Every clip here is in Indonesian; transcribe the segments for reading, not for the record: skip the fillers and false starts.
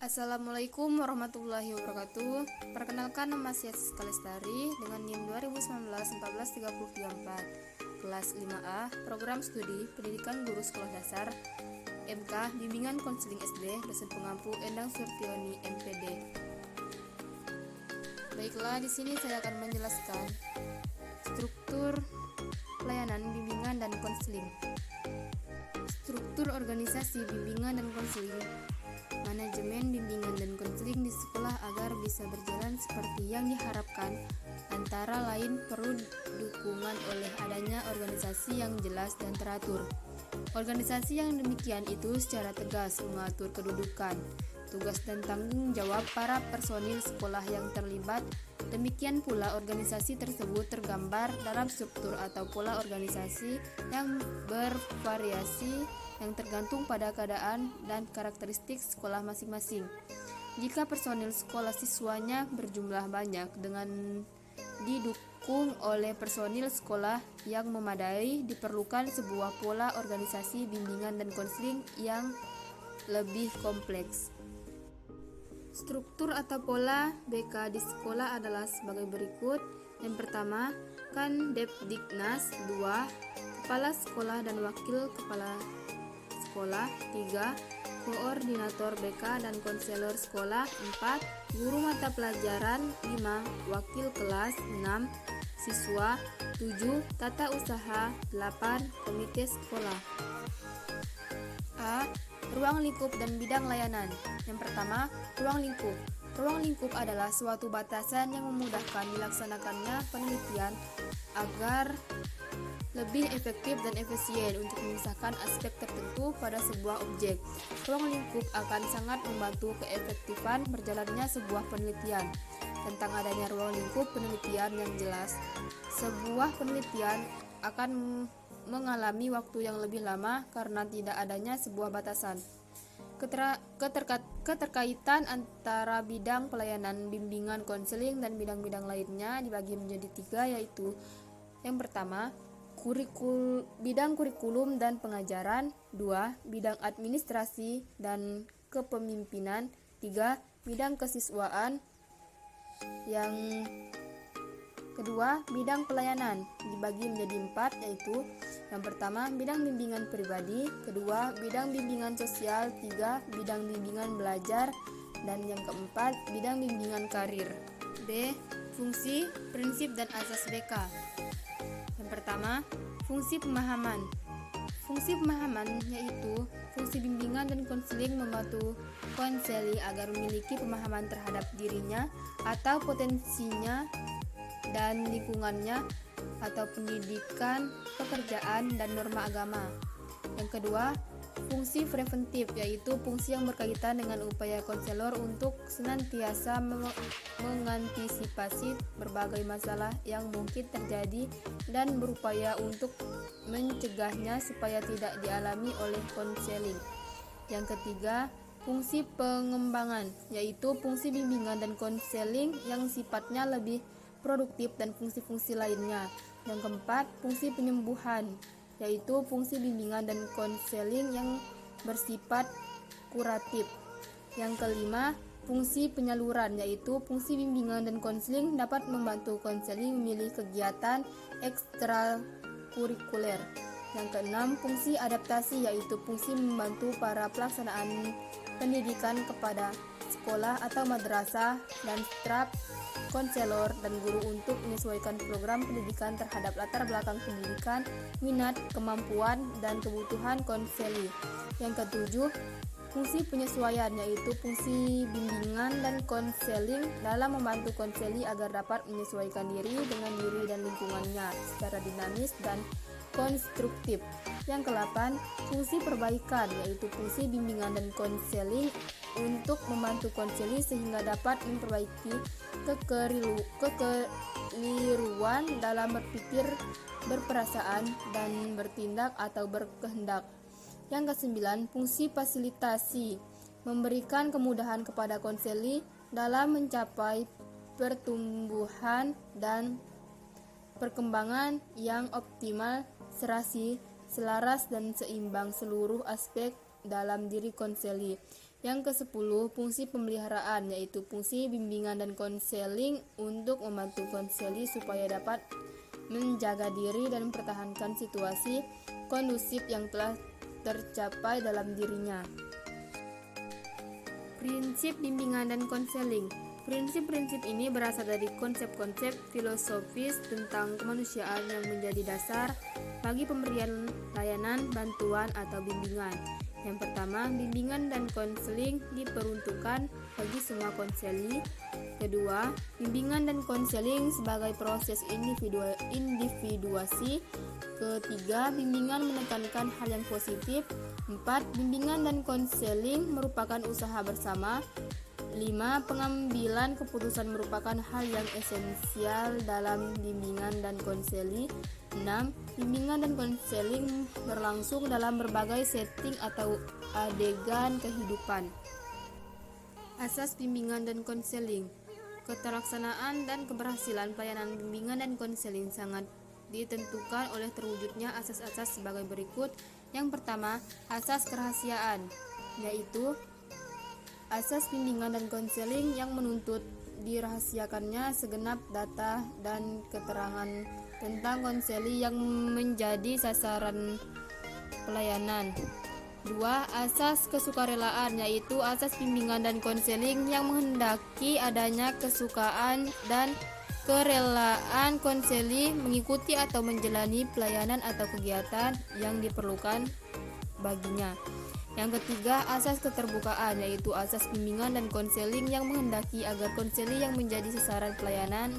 Assalamualaikum warahmatullahi wabarakatuh. Perkenalkan, nama saya Siska Lestari dengan NIM 2019-14334, kelas 5A, program studi Pendidikan Guru Sekolah Dasar, MK Bimbingan Konseling SD, dosen pengampu Endang Surtioni, MPD. Baiklah, di sini saya akan menjelaskan struktur pelayanan bimbingan dan konseling. Struktur organisasi bimbingan dan konseling. Manajemen bimbingan dan konseling di sekolah agar bisa berjalan seperti yang diharapkan, antara lain perlu dukungan oleh adanya organisasi yang jelas dan teratur. Organisasi yang demikian itu secara tegas mengatur kedudukan, tugas dan tanggung jawab para personil sekolah yang terlibat. Demikian pula organisasi tersebut tergambar dalam struktur atau pola organisasi yang bervariasi yang tergantung pada keadaan dan karakteristik sekolah masing-masing. Jika personil sekolah siswanya berjumlah banyak dengan didukung oleh personil sekolah yang memadai, diperlukan sebuah pola organisasi bimbingan dan konseling yang lebih kompleks. Struktur atau pola BK di sekolah adalah sebagai berikut. Yang pertama, Kandepdiknas. 2. Kepala sekolah dan wakil kepala sekolah. 3. Koordinator BK dan konselor sekolah. 4. Guru mata pelajaran. 5. Wakil kelas. 6. Siswa. 7. Tata usaha. 8. Komite sekolah. A. Ruang lingkup dan bidang layanan. Yang pertama, ruang lingkup. Ruang lingkup adalah suatu batasan yang memudahkan dilaksanakannya penelitian agar lebih efektif dan efisien untuk memisahkan aspek tertentu pada sebuah objek. Ruang lingkup akan sangat membantu keefektifan berjalannya sebuah penelitian. Tentang adanya ruang lingkup penelitian yang jelas, sebuah penelitian akan mengalami waktu yang lebih lama karena tidak adanya sebuah batasan. Keterkaitan antara bidang pelayanan bimbingan konseling dan bidang-bidang lainnya dibagi menjadi 3, yaitu yang pertama, bidang kurikulum dan pengajaran. 2. Bidang administrasi dan kepemimpinan. 3. Bidang kesiswaan. Yang kedua, bidang pelayanan dibagi menjadi 4, yaitu yang pertama, bidang bimbingan pribadi. Kedua, bidang bimbingan sosial. 3. Bidang bimbingan belajar. Dan yang keempat, bidang bimbingan karir. B. Fungsi, prinsip, dan asas BK. Yang pertama, fungsi pemahaman. Fungsi pemahaman yaitu fungsi bimbingan dan konseling membantu konseli agar memiliki pemahaman terhadap dirinya atau potensinya dan lingkungannya atau pendidikan, pekerjaan, dan norma agama. Yang kedua, fungsi preventif yaitu fungsi yang berkaitan dengan upaya konselor untuk senantiasa mengantisipasi berbagai masalah yang mungkin terjadi dan berupaya untuk mencegahnya supaya tidak dialami oleh konseling. Yang ketiga, fungsi pengembangan yaitu fungsi bimbingan dan konseling yang sifatnya lebih produktif dan fungsi-fungsi lainnya. Yang keempat, fungsi penyembuhan yaitu fungsi bimbingan dan konseling yang bersifat kuratif. Yang kelima, fungsi penyaluran yaitu fungsi bimbingan dan konseling dapat membantu konseling memilih kegiatan ekstrakurikuler. Yang keenam, fungsi adaptasi yaitu fungsi membantu para pelaksanaan pendidikan kepada sekolah atau madrasah dan staf, konselor, dan guru untuk menyesuaikan program pendidikan terhadap latar belakang pendidikan, minat, kemampuan, dan kebutuhan konseli. Yang ketujuh, fungsi penyesuaian yaitu fungsi bimbingan dan konseling dalam membantu konseli agar dapat menyesuaikan diri dengan diri dan lingkungannya secara dinamis dan konstruktif. Yang kedelapan, fungsi perbaikan yaitu fungsi bimbingan dan konseling untuk membantu konseli sehingga dapat memperbaiki kekeliruan dalam berpikir, berperasaan, dan bertindak atau berkehendak. Yang kesembilan, fungsi fasilitasi memberikan kemudahan kepada konseli dalam mencapai pertumbuhan dan perkembangan yang optimal, serasi, selaras, dan seimbang seluruh aspek dalam diri konseli. Yang ke-10, fungsi pemeliharaan, yaitu fungsi bimbingan dan konseling untuk membantu konseli supaya dapat menjaga diri dan mempertahankan situasi kondusif yang telah tercapai dalam dirinya. Prinsip bimbingan dan konseling. Prinsip-prinsip ini berasal dari konsep-konsep filosofis tentang kemanusiaan yang menjadi dasar bagi pemberian layanan, bantuan, atau bimbingan. Yang pertama, bimbingan dan konseling diperuntukkan bagi semua konseli. Kedua, bimbingan dan konseling sebagai proses individuasi. Ketiga, bimbingan menekankan hal yang positif. 4. Bimbingan dan konseling merupakan usaha bersama. 5. Pengambilan keputusan merupakan hal yang esensial dalam bimbingan dan konseling. 6. Bimbingan dan konseling berlangsung dalam berbagai setting atau adegan kehidupan. Asas bimbingan dan konseling. Keterlaksanaan dan keberhasilan pelayanan bimbingan dan konseling sangat ditentukan oleh terwujudnya asas-asas sebagai berikut. Yang pertama, asas kerahasiaan, yaitu asas bimbingan dan konseling yang menuntut dirahasiakannya segenap data dan keterangan tentang konseli yang menjadi sasaran pelayanan. 2. Asas kesukarelaan, yaitu asas bimbingan dan konseling yang menghendaki adanya kesukaan dan kerelaan konseli mengikuti atau menjalani pelayanan atau kegiatan yang diperlukan baginya. Yang ketiga, asas keterbukaan, yaitu asas bimbingan dan konseling yang menghendaki agar konseli yang menjadi sasaran pelayanan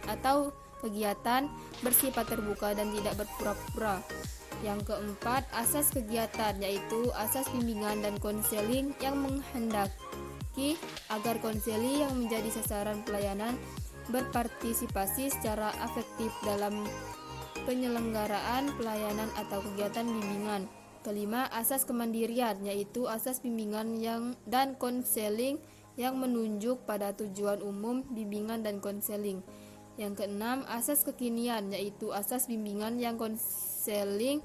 atau kegiatan bersifat terbuka dan tidak berpura-pura. Yang keempat, asas kegiatan, yaitu asas bimbingan dan konseling yang menghendaki agar konseli yang menjadi sasaran pelayanan berpartisipasi secara efektif dalam penyelenggaraan pelayanan atau kegiatan bimbingan. Kelima, asas kemandirian, yaitu asas bimbingan dan konseling yang menunjuk pada tujuan umum bimbingan dan konseling. Yang keenam, asas kekinian, yaitu asas bimbingan yang konseling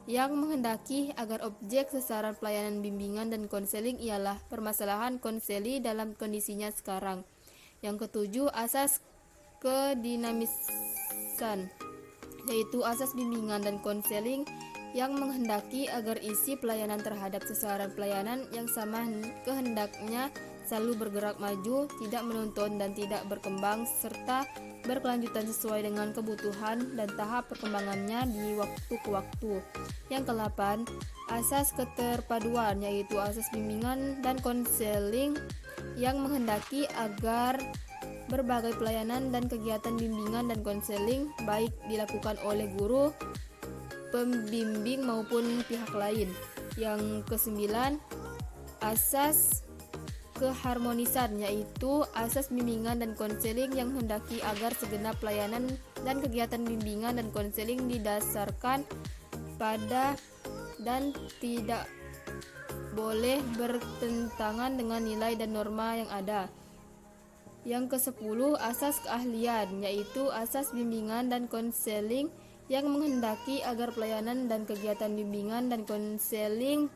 yang menghendaki agar objek sasaran pelayanan bimbingan dan konseling ialah permasalahan konseli dalam kondisinya sekarang. Yang ketujuh, asas kedinamisan, yaitu asas bimbingan dan konseling yang menghendaki agar isi pelayanan terhadap sasaran pelayanan yang sama kehendaknya selalu bergerak maju, tidak menonton dan tidak berkembang, serta berkelanjutan sesuai dengan kebutuhan dan tahap perkembangannya di waktu ke waktu. Yang ke-8, asas keterpaduan, yaitu asas bimbingan dan konseling yang menghendaki agar berbagai pelayanan dan kegiatan bimbingan dan konseling baik dilakukan oleh guru, pembimbing maupun pihak lain. Yang ke-9, asas keharmonisan, yaitu asas bimbingan dan konseling yang menghendaki agar segenap pelayanan dan kegiatan bimbingan dan konseling didasarkan pada dan tidak boleh bertentangan dengan nilai dan norma yang ada. Yang ke-10, asas keahlian, yaitu asas bimbingan dan konseling yang menghendaki agar pelayanan dan kegiatan bimbingan dan konseling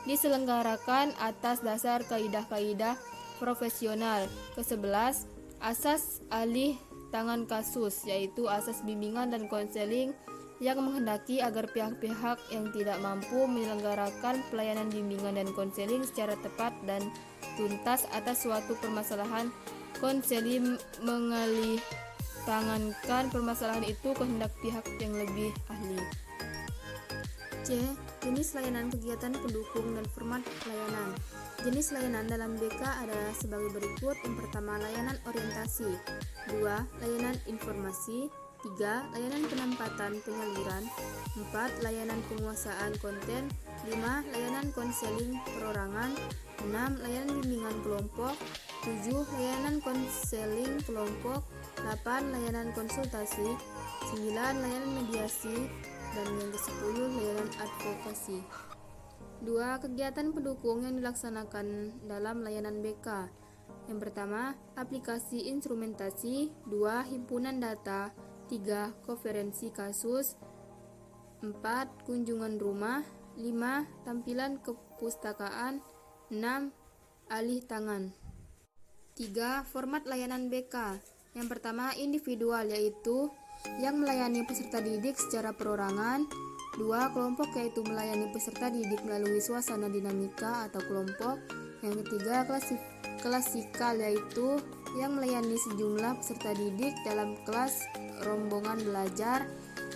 diselenggarakan atas dasar kaidah-kaidah profesional. Ke-11, asas alih tangan kasus, yaitu asas bimbingan dan konseling yang menghendaki agar pihak-pihak yang tidak mampu menyelenggarakan pelayanan bimbingan dan konseling secara tepat dan tuntas atas suatu permasalahan konseli mengalih tangankan permasalahan itu kehendak pihak yang lebih ahli. C. Jenis layanan kegiatan pendukung dan format layanan. Jenis layanan dalam BK adalah sebagai berikut. Yang pertama, layanan orientasi. 2. Layanan informasi. 3. Layanan penempatan penyaluran. 4. Layanan penguasaan konten. 5. Layanan konseling perorangan. 6. Layanan bimbingan kelompok. 7. Layanan konseling kelompok. 8. Layanan konsultasi. 9. Layanan mediasi. Dan yang ke-10, layanan advokasi. 2. Kegiatan pendukung yang dilaksanakan dalam layanan BK. Yang pertama, aplikasi instrumentasi. 2. Himpunan data. 3. Konferensi kasus. 4. Kunjungan rumah. 5. Tampilan kepustakaan. 6. Alih tangan. 3. Format layanan BK. Yang pertama, individual, yaitu yang melayani peserta didik secara perorangan. 2. Kelompok, yaitu melayani peserta didik melalui suasana dinamika atau kelompok. Yang ketiga, klasikal, yaitu yang melayani sejumlah peserta didik dalam kelas rombongan belajar.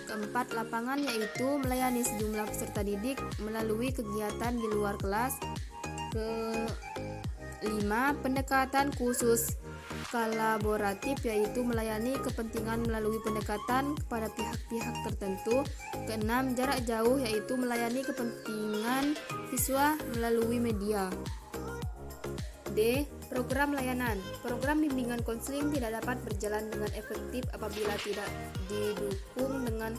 Keempat, lapangan, yaitu melayani sejumlah peserta didik melalui kegiatan di luar kelas. Kelima, pendekatan khusus kolaboratif, yaitu melayani kepentingan melalui pendekatan kepada pihak-pihak tertentu. Keenam, jarak jauh, yaitu melayani kepentingan siswa melalui media. D. Program layanan. Program bimbingan konseling tidak dapat berjalan dengan efektif apabila tidak didukung dengan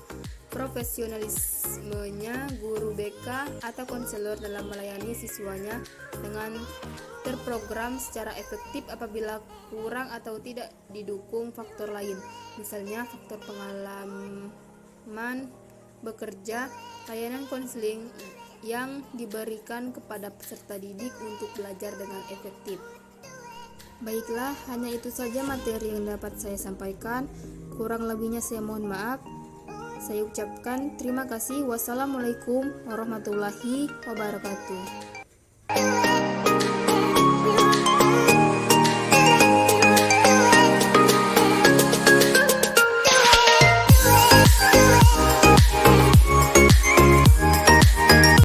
profesionalismenya guru BK atau konselor dalam melayani siswanya, dengan terprogram secara efektif apabila kurang atau tidak didukung faktor lain, misalnya faktor pengalaman bekerja. Layanan konseling yang diberikan kepada peserta didik untuk belajar dengan efektif. Baiklah, hanya itu saja materi yang dapat saya sampaikan. Kurang lebihnya saya mohon maaf. Saya ucapkan terima kasih. Wassalamualaikum warahmatullahi wabarakatuh.